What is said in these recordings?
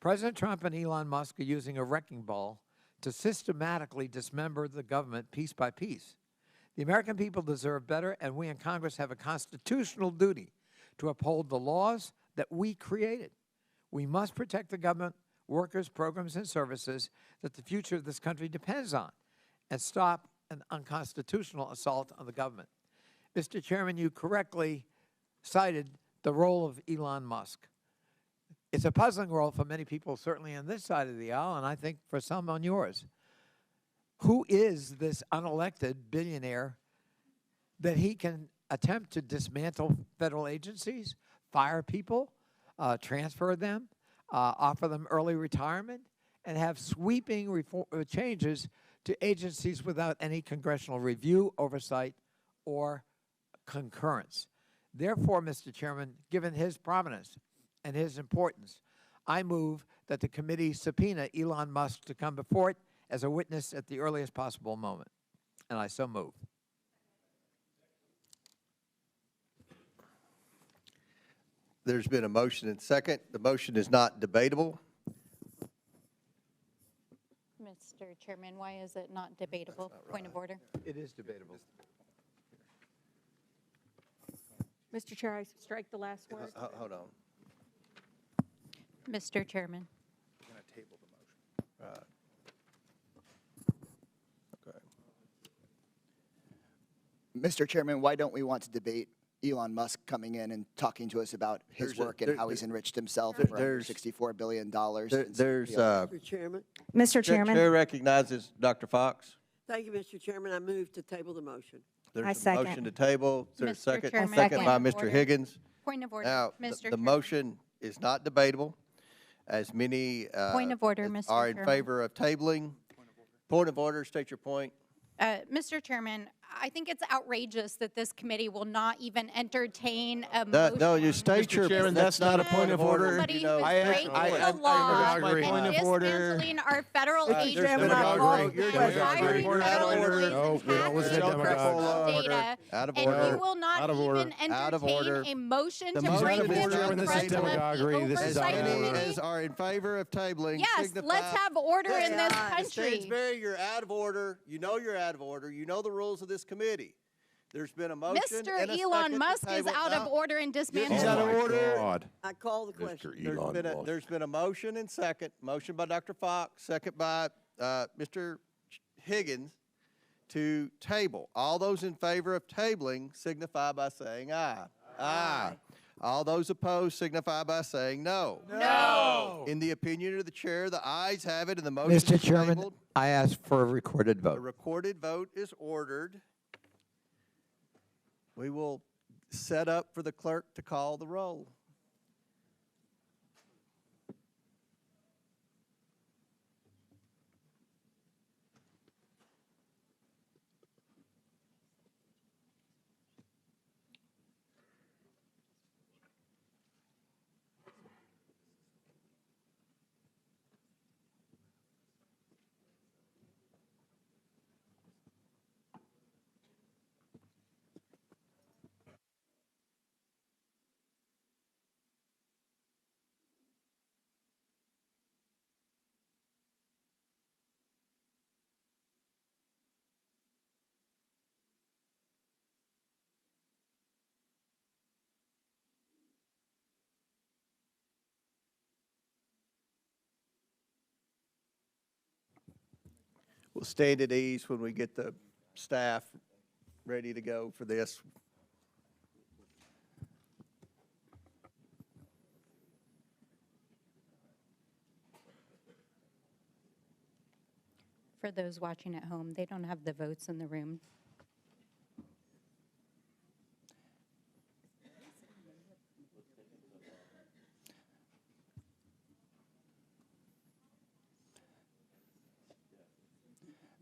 President Trump and Elon Musk are using a wrecking ball to systematically dismember the government piece by piece. The American people deserve better, and we in Congress have a constitutional duty to uphold the laws that we created. We must protect the government, workers, programs, and services that the future of this country depends on, and stop an unconstitutional assault on the government. Mr. Chairman, you correctly cited the role of Elon Musk. It's a puzzling role for many people, certainly on this side of the aisle, and I think for some on yours. Who is this unelected billionaire that he can attempt to dismantle federal agencies, fire people, transfer them, offer them early retirement, and have sweeping changes to agencies without any congressional review, oversight, or concurrence? Therefore, Mr. Chairman, given his prominence and his importance, I move that the committee subpoena Elon Musk to come before it as a witness at the earliest possible moment. And I so move. There's been a motion and second. The motion is not debatable. Mr. Chairman, why is it not debatable? Point of order. It is debatable. Mr. Chair, I strike the last word. Hold on. Mr. Chairman. Can I table the motion? Okay. Mr. Chairman, why don't we want to debate Elon Musk coming in and talking to us about his work and how he's enriched himself for $64 billion? Mr. Chairman. Mr. Chairman. Chair recognizes Dr. Fox. Thank you, Mr. Chairman. I move to table the motion. There's I a second. motion to table. Is there a Mr. second? Chairman, Second by point of Mr. order. Higgins. Point of order. Now, Mr. the Chairman. motion is not debatable. As many Point of order, Mr. are in Chairman. favor of tabling. Point of order. State your point. Mr. Chairman, I think it's outrageous that this committee will not even entertain a motion. No, you state Mr. your. Chairman, that's not a point of order. Somebody You know, who's I- breaking I- the law agree. Point and of order. dismantling our federal Mr. agencies Chairman, I agree. and You're hiring Point of federal order. employees No, and we don't listen to hacking demagogues. data, Out of and order. you will not Out of order. even Out of order. entertain a motion The to motion bring is this Mr. in Chairman, this is front of the demagoguery. This is Oversight out of order. Committee. As are in favor of tabling. Yes, signify. let's have order in this Mr. country. Stansberry, you're out of order. You know you're out of order. You know the rules of this committee. There's been a motion Mr. and a Elon second to Musk is table. out of No. order and dismantling. He's out of Oh, my order. God. I call the question. There's been a motion and second. Motion by Dr. Fox, second by Mr. Higgins to table. All those in favor of tabling signify by saying aye. Aye. All those opposed signify by saying no. No. In the opinion of the chair, the ayes have it and the motion Mr. is Chairman, tabled. I ask for a recorded A vote. recorded vote is ordered. We will set up for the clerk to call the roll. We'll stand at ease when we get the staff ready to go for this. For those watching at home, they don't have the votes in the room.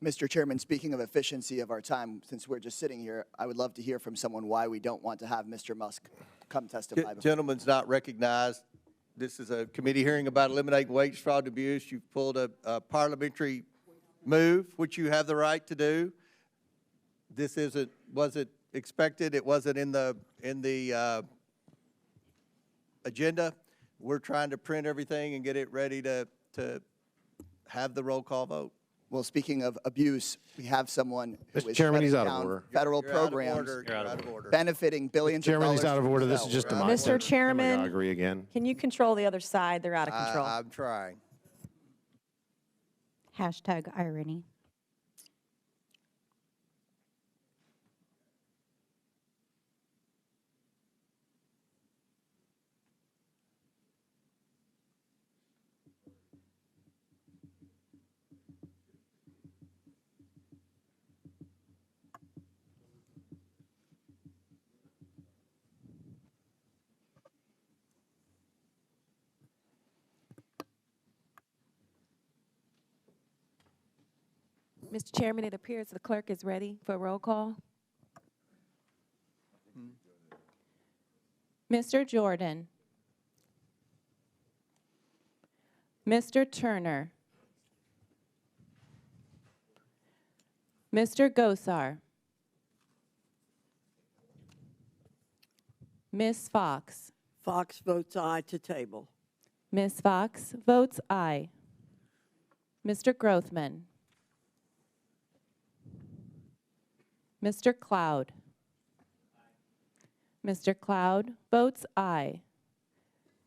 Mr. Chairman, speaking of efficiency of our time, since we're just sitting here, I would love to hear from someone why we don't want to have Mr. Musk come testify. before. Gentleman's not recognized. This is a committee hearing about eliminating wage fraud and abuse. You've pulled a parliamentary move, which you have the right to do. This wasn't expected. It wasn't in the agenda. we're trying to print everything and get it ready to have the roll call vote. Well, speaking of abuse, we have someone who Mr. is Chairman, he's shutting out of down order. federal You're out of programs order. You're out of order. benefiting billions of Chairman, dollars. he's out of to order. This is himself. just We're out of democracy. order. Mr. Chairman, Demagoguery again. can you control the other side? They're out of control. I'm trying. Hashtag irony. Mr. Chairman, it appears the clerk is ready for roll call. Mr. Jordan. Mr. Turner. Mr. Gosar. Ms. Fox. Fox votes aye to table. Ms. Fox votes aye. Mr. Grothman. Mr. Cloud. Mr. Cloud votes aye.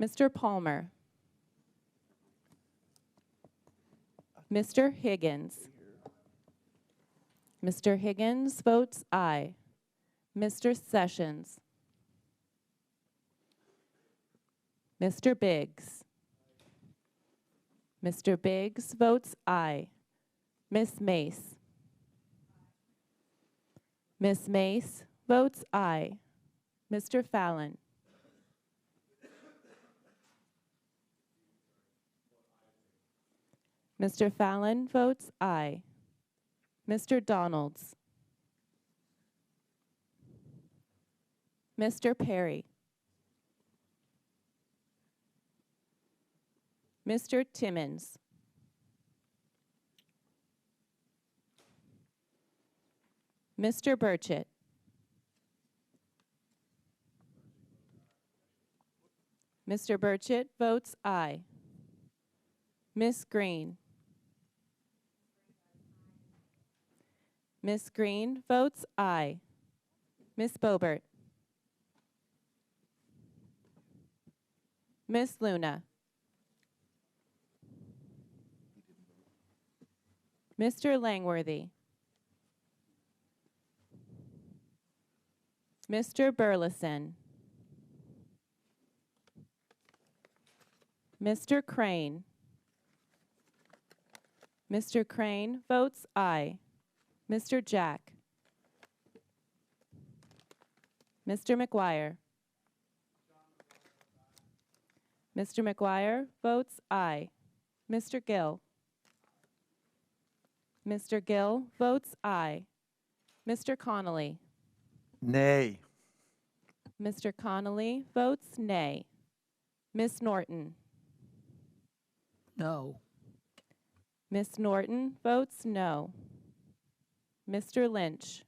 Mr. Palmer. Mr. Higgins. Mr. Higgins votes aye. Mr. Sessions. Mr. Biggs. Mr. Biggs votes aye. Ms. Mace. Ms. Mace votes aye. Mr. Fallon. Mr. Fallon votes aye. Mr. Donalds. Mr. Perry. Mr. Timmons. Mr. Burchett. Mr. Burchett votes aye. Ms. Green. Ms. Green votes aye. Ms. Boebert. Ms. Luna. Mr. Langworthy. Mr. Burleson. Mr. Crane. Mr. Crane votes aye. Mr. Jack. Mr. McGuire. Mr. McGuire votes aye. Mr. Gill. Mr. Gill votes aye. Mr. Connolly. Nay. Mr. Connolly votes nay. Ms. Norton. No. Ms. Norton votes no. Mr. Lynch.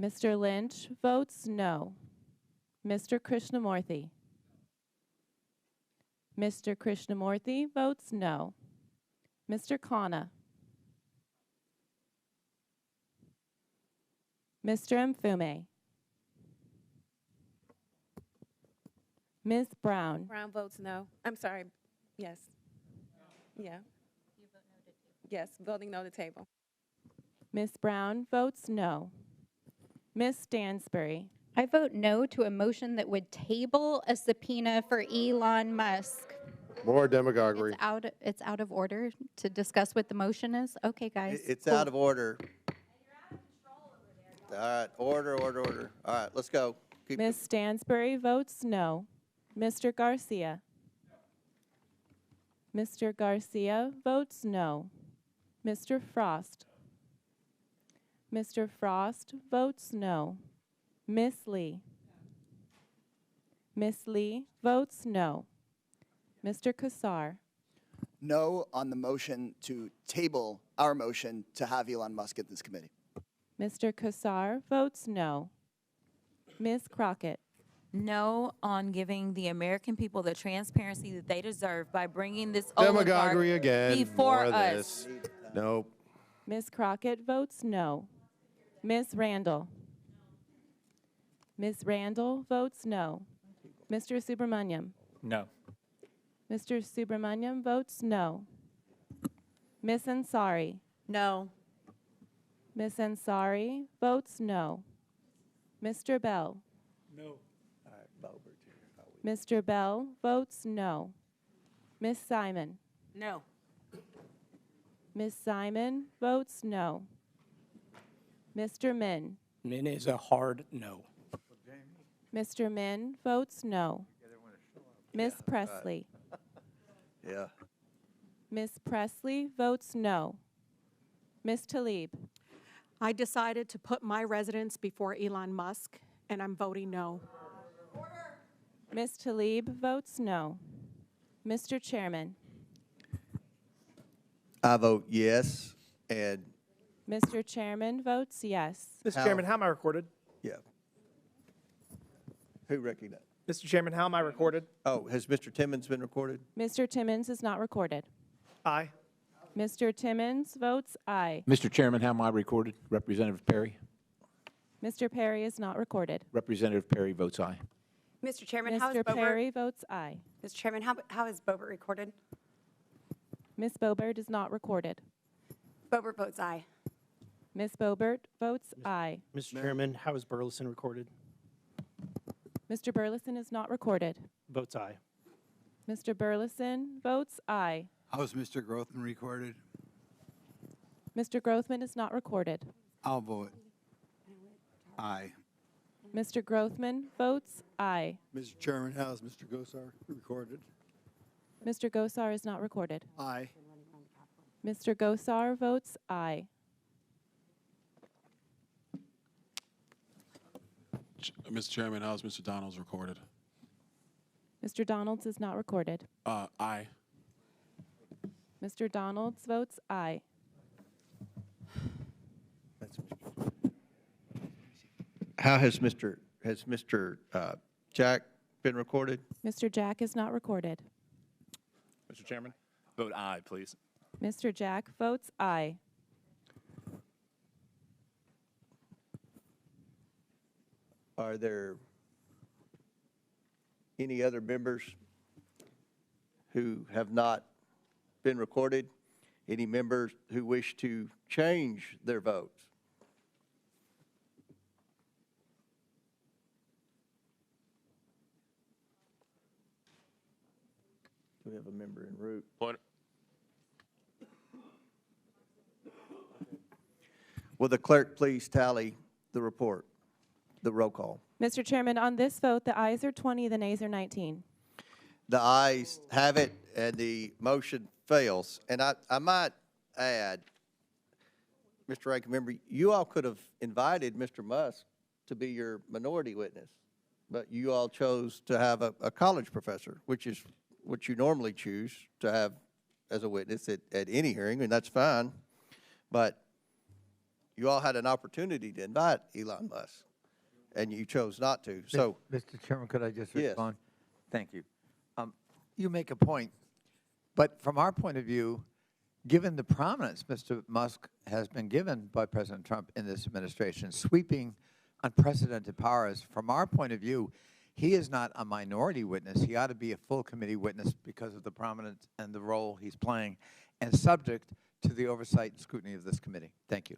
Mr. Lynch votes no. Mr. Krishnamurthy. Mr. Krishnamurthy votes no. Mr. Khanna. Mr. Mfume. Ms. Brown. Brown votes no. I'm sorry. Yes. Yeah. Yes, voting no to table. Ms. Brown votes no. Ms. Stansbury. I vote no to a motion that would table a subpoena for Elon Musk. More demagoguery. It's out of order to discuss what the motion is? Okay, guys. It's cool. out of order. All right, order. All right, let's go. Keep Ms. Stansbury votes no. Mr. Garcia. Mr. Garcia votes no. Mr. Frost. Mr. Frost votes no. Ms. Lee. Ms. Lee votes no. Mr. Kassar. No on the motion to table our motion to have Elon Musk at this committee. Mr. Kassar votes no. Ms. Crockett. No on giving the American people the transparency that they deserve by bringing this Demagoguery oligarch again. before More of us. this. Nope. Ms. Crockett votes no. Ms. Randall. Ms. Randall votes no. Mr. Subramaniam. No. Mr. Subramaniam votes no. Ms. Ansari. No. Ms. Ansari votes no. Mr. Bell. No. Mr. Bell votes no. Ms. Simon. No. Ms. Simon votes no. Mr. Min. Min is a hard no. Mr. Min votes no. Ms. Presley. Yeah. Ms. Presley votes no. Ms. Tlaib. I decided to put my residents before Elon Musk, and I'm voting no. Ms. Tlaib votes no. Mr. Chairman. I vote yes, and Mr. Chairman votes yes. Mr. How- Chairman, how am I recorded? yeah. Who recognized? Mr. Chairman, how am I recorded? Oh, has Mr. Timmons been recorded? Mr. Timmons is not recorded. Aye. Mr. Timmons votes aye. Mr. Chairman, how am I recorded? Representative Perry? Mr. Perry is not recorded. Representative Perry votes aye. Mr. Chairman, how is Mr. Boebert? Perry votes aye. Mr. Chairman, how is Boebert recorded? Ms. Boebert is not recorded. Boebert votes aye. Ms. Boebert votes aye. Mr. Chairman, how is Burleson recorded? Mr. Burleson is not recorded. Votes aye. Mr. Burleson votes aye. How is Mr. Grothman recorded? Mr. Grothman is not recorded. I'll vote aye. Mr. Grothman votes aye. Mr. Chairman, how is Mr. Gosar recorded? Mr. Gosar is not recorded. Aye. Mr. Gosar votes aye. Mr. Chairman, how is Mr. Donalds recorded? Mr. Donalds is not recorded. Aye. Mr. Donalds votes aye. How has Mr. Jack been recorded? Mr. Jack is not recorded. Mr. Chairman, vote aye, please. Mr. Jack votes aye. Are there any other members who have not been recorded? Any members who wish to change their votes? Do we have a member en route? Point. Will the clerk please tally the report, the roll call? Mr. Chairman, on this vote, the ayes are 20, the nays are 19. The ayes have it, and the motion fails. And I might add, Mr. Ranking Member, you all could have invited Mr. Musk to be your minority witness, but you all chose to have a college professor, which is what you normally choose to have as a witness at any hearing, and that's fine. But you all had an opportunity to invite Elon Musk, and you chose not to. So, Mr. Chairman, could I just Yes. respond? Thank you. You make a point, but from our point of view, given the prominence Mr. Musk has been given by President Trump in this administration, sweeping unprecedented powers, from our point of view, he is not a minority witness. He ought to be a full committee witness because of the prominence and the role he's playing, and subject to the oversight and scrutiny of this committee. Thank you.